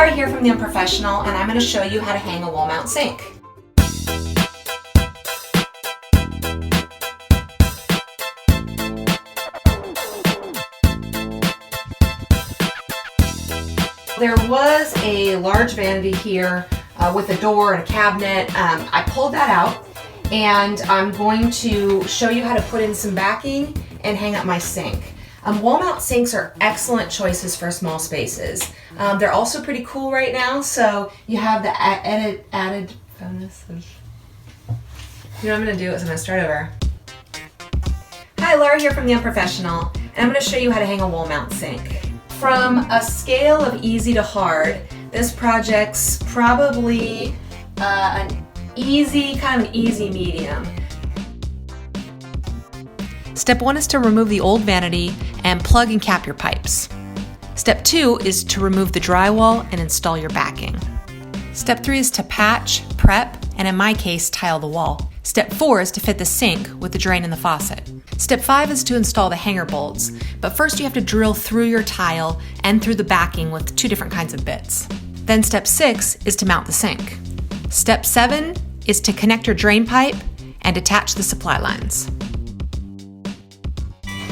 Laura here from The Unprofessional, and I'm going to show you how to hang a wall mount sink. There was a large vanity here with a door and a cabinet. I pulled that out, and I'm going to show you how to put in some backing and hang up my sink. Wall mount sinks are excellent choices for small spaces. They're also pretty cool right now, so you have the added bonus of... You know what I'm going to do is I'm going to start over. Hi, Laura here from The Unprofessional, and I'm going to show you how to hang a wall mount sink. From a scale of easy to hard, this project's probably an easy medium. Step 1 is to remove the old vanity and plug and cap your pipes. Step 2 is to remove the drywall and install your backing. Step 3 is to patch, prep, and in my case, tile the wall. Step 4 is to fit the sink with the drain and the faucet. Step 5 is to install the hanger bolts, but first you have to drill through your tile and through the backing with 2 different kinds of bits. Then step 6 is to mount the sink. Step 7 is to connect your drain pipe and attach the supply lines.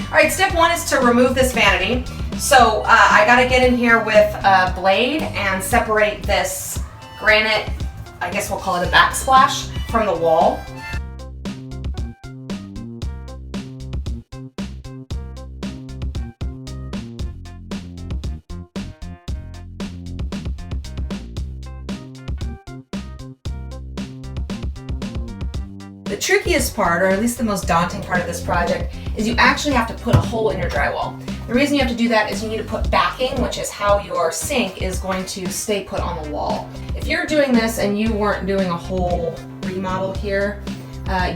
All right, step 1 is to remove this vanity. So I gotta get in here with a blade and separate this granite, I guess we'll call it a backsplash, from the wall. The trickiest part, or at least the most daunting part of this project, is you actually have to put a hole in your drywall. The reason you have to do that is you need to put backing, which is how your sink is going to stay put on the wall. If you're doing this and you weren't doing a whole remodel here,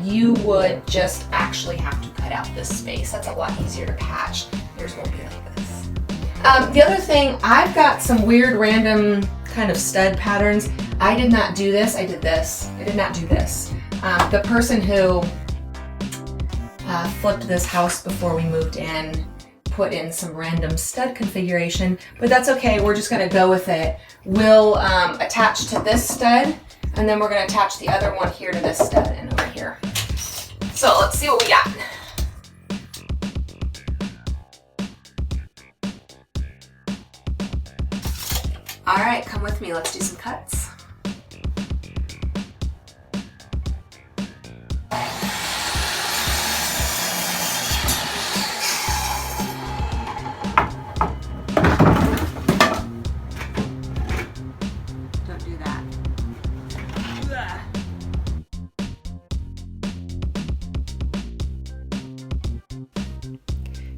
you would just actually have to cut out this space. That's a lot easier to patch. Yours won't be like this. The other thing, I've got some weird random kind of stud patterns. I did not do this, I did this. I did not do this. The person who flipped this house before we moved in put in some random stud configuration, but that's okay, we're just gonna go with it. We'll attach to this stud, and then we're gonna attach the other one here to this stud and over here. So let's see what we got. All right, come with me, let's do some cuts.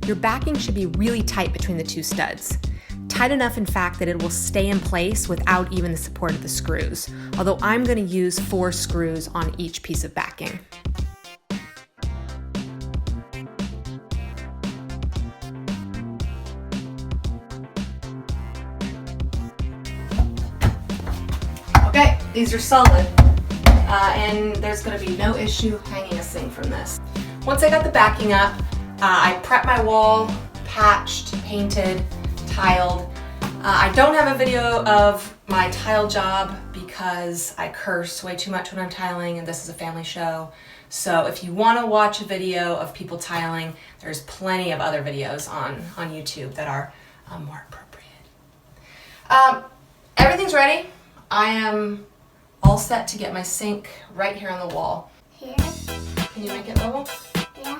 Your backing should be really tight between the 2 studs. Tight enough, in fact, that it will stay in place without even the support of the screws, although I'm going to use 4 screws on each piece of backing. Okay, these are solid, and there's going to be no issue hanging a sink from this. Once I got the backing up, I prepped my wall, patched, painted, tiled. I don't have a video of my tile job because I curse way too much when I'm tiling, and this is a family show. So if you want to watch a video of people tiling, there's plenty of other videos on YouTube that are more appropriate. Everything's ready. I am all set to get my sink right here on the wall. Here? Can you make it level? Yeah.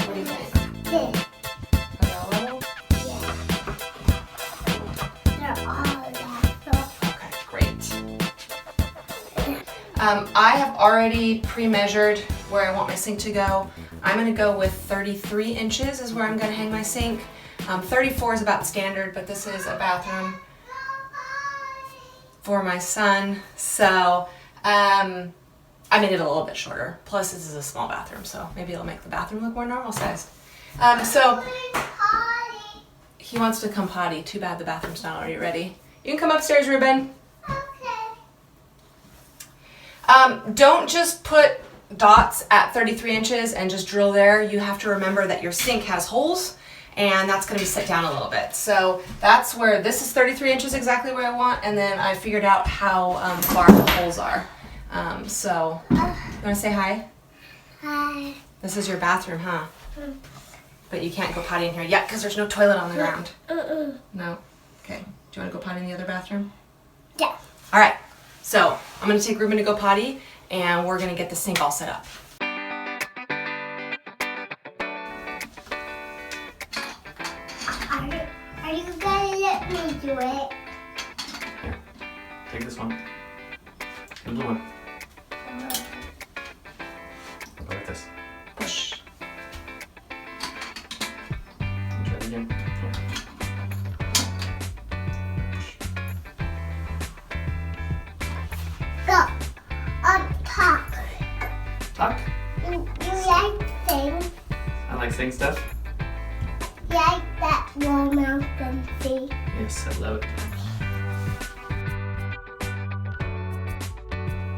What do you think? Here. Are they all level? Yeah. They're all level. Okay, great. I have already pre-measured where I want my sink to go. I'm going to go with 33 inches is where I'm going to hang my sink. 34 is about standard, but this is a bathroom for my son, so I made it a little bit shorter. Plus, this is a small bathroom, so maybe it'll make the bathroom look more normal sized. So he wants to come potty. Too bad the bathroom's not already ready. You can come upstairs, Ruben. Don't just put dots at 33 inches and just drill there. You have to remember that your sink has holes, and that's gonna be set down a little bit. So that's where, this is 33 inches exactly where I want, and then I figured out how far the holes are. So, you wanna say hi? Hi. This is your bathroom, huh? But you can't go potty in here yet because there's no toilet on the ground. No? Okay. Do you wanna go potty in the other bathroom? Yeah. All right, so I'm gonna take Ruben to go potty, and we're gonna get the sink all set up. Are you gonna let me do it? Here, take this one. The blue one. Go like this. Push. Try it again. Here. Go. On top. Tuck. You like things? I like saying stuff. You like that warm mountain sea? Yes, I love it.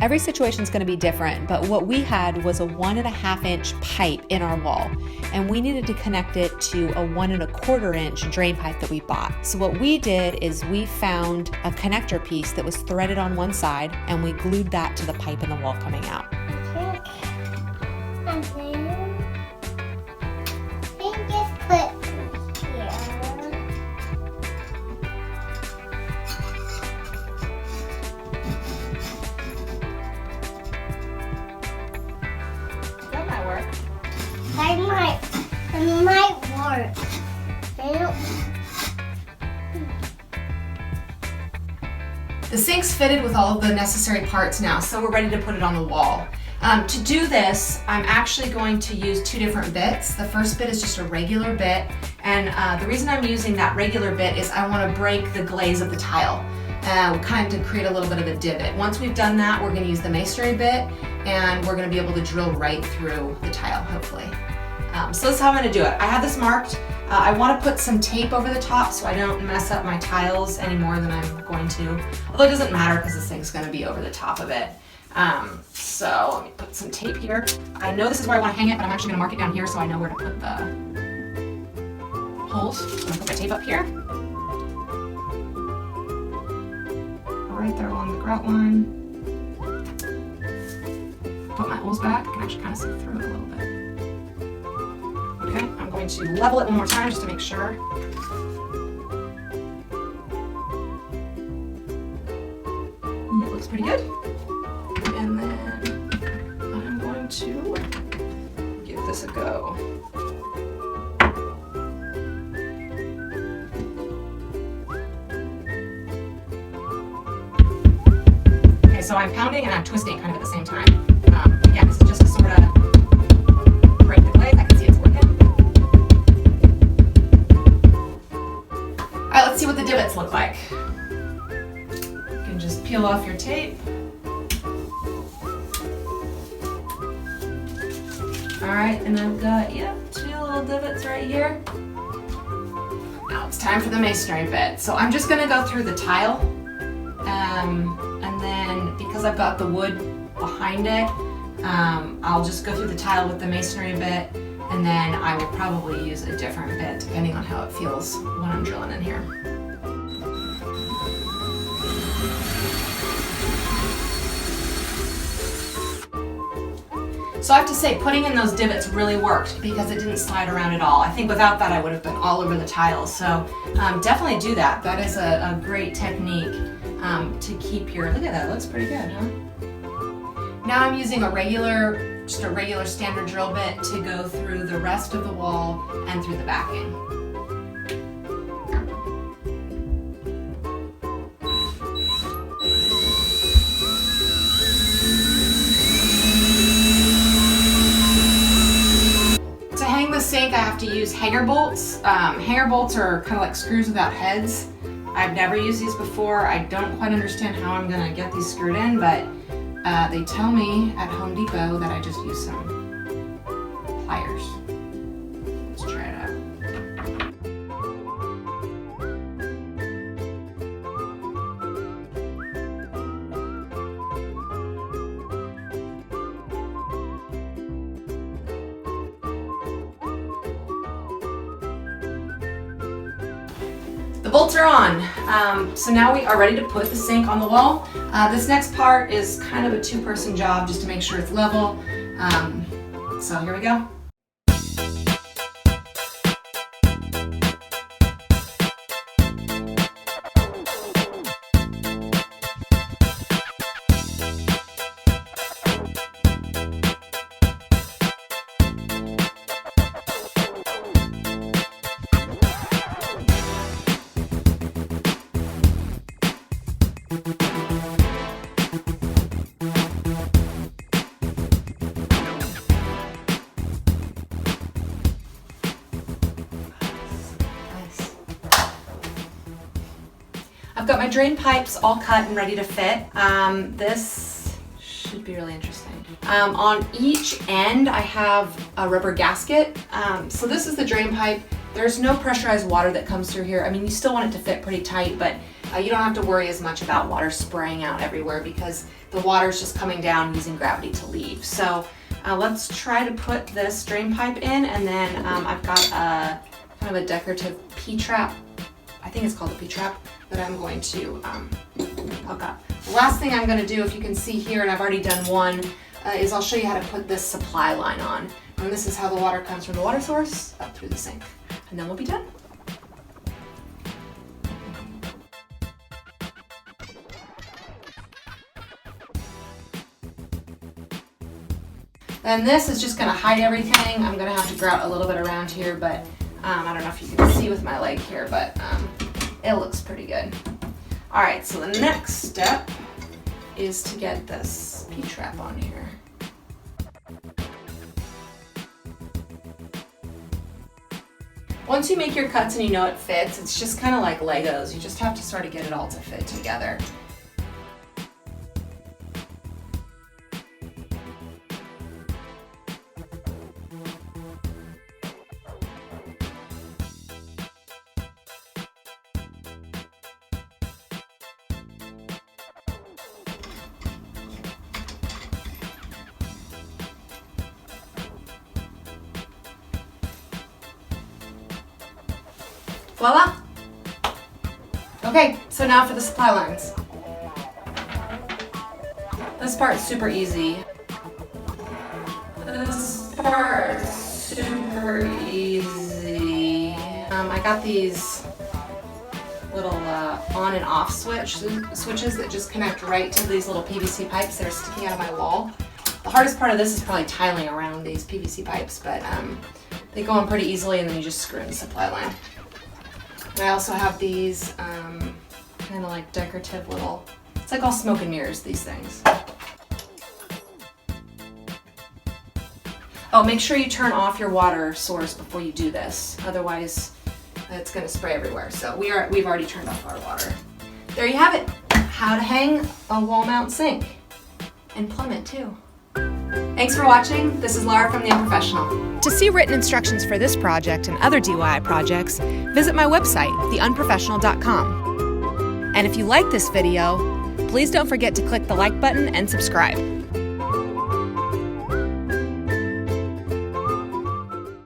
Every situation is going to be different, but what we had was a 1.5 inch pipe in our wall, and we needed to connect it to a 1.25 inch drain pipe that we bought. So what we did is we found a connector piece that was threaded on one side, and we glued that to the pipe in the wall coming out. And then just put here. That might work. It might work. I don't. The sink's fitted with all of the necessary parts now, so we're ready to put it on the wall. To do this, I'm actually going to use 2 different bits. The first bit is just a regular bit, and the reason I'm using that regular bit is I want to break the glaze of the tile, kind of to create a little bit of a divot. Once we've done that, we're going to use the masonry bit, and we're going to be able to drill right through the tile, hopefully. So this is how I'm going to do it. I have this marked. I want to put some tape over the top so I don't mess up my tiles any more than I'm going to. Although it doesn't matter because this thing's going to be over the top of it. So let me put some tape here. I know this is where I want to hang it, but I'm actually going to mark it down here so I know where to put the holes. So I'm going to put my tape up here. Right there along the grout line. Put my holes back. I can actually kind of see through it a little bit. Okay, I'm going to level it one more time just to make sure. It looks pretty good. And then I'm going to give this a go. Okay, so I'm pounding and I'm twisting kind of at the same time. Again, this is just to sort of break the glaze. I can see it's working. Alright, let's see what the divots look like. You can just peel off your tape. Alright, and I've got, 2 little divots right here. Now it's time for the masonry bit. So I'm just going to go through the tile. And then because I've got the wood behind it, I'll just go through the tile with the masonry bit, and then I will probably use a different bit depending on how it feels when I'm drilling in here. So I have to say, putting in those divots really worked because it didn't slide around at all. I think without that I would have been all over the tiles. So definitely do that. That is a great technique to keep your, look at that, it looks pretty good, huh? Now I'm using just a regular standard drill bit to go through the rest of the wall and through the backing. To hang the sink, I have to use hanger bolts. Hanger bolts are kind of like screws without heads. I've never used these before. I don't quite understand how I'm gonna get these screwed in, but they tell me at Home Depot that I just use some pliers. Let's try it out. The bolts are on. So now we are ready to put the sink on the wall. This next part is kind of a two-person job just to make sure it's level. So here we go. I've got my drain pipes all cut and ready to fit. This should be really interesting. On each end I have a rubber gasket. So this is the drain pipe. There's no pressurized water that comes through here. I mean, you still want it to fit pretty tight, but you don't have to worry as much about water spraying out everywhere because the water's just coming down using gravity to leave. So let's try to put this drain pipe in, and then I've got a kind of a decorative P-trap. I think it's called a P-trap that I'm going to hook up. The last thing I'm going to do, if you can see here, and I've already done one, is I'll show you how to put this supply line on. And this is how the water comes from the water source up through the sink. And then we'll be done. Then this is just going to hide everything. I'm going to have to grout a little bit around here, but I don't know if you can see with my leg here, but it looks pretty good. All right, so the next step is to get this P-trap on here. Once you make your cuts and you know it fits, it's just kind of like Legos. You just have to sort of get it all to fit together. Voila! Okay, so now for the supply lines. This part's super easy. This part's super easy. I got these little on and off switches that just connect right to these little PVC pipes that are sticking out of my wall. The hardest part of this is probably tiling around these PVC pipes, but they go on pretty easily, and then you just screw in the supply line. And I also have these kind of like decorative little, it's like all smoke and mirrors, these things. Oh, make sure you turn off your water source before you do this. Otherwise, it's going to spray everywhere. So we've already turned off our water. There you have it. How to hang a wall mount sink. And plumb it too. Thanks for watching. This is Laura from The Unprofessional. To see written instructions for this project and other DIY projects, visit my website, theunprofessional.com. And if you like this video, please don't forget to click the like button and subscribe.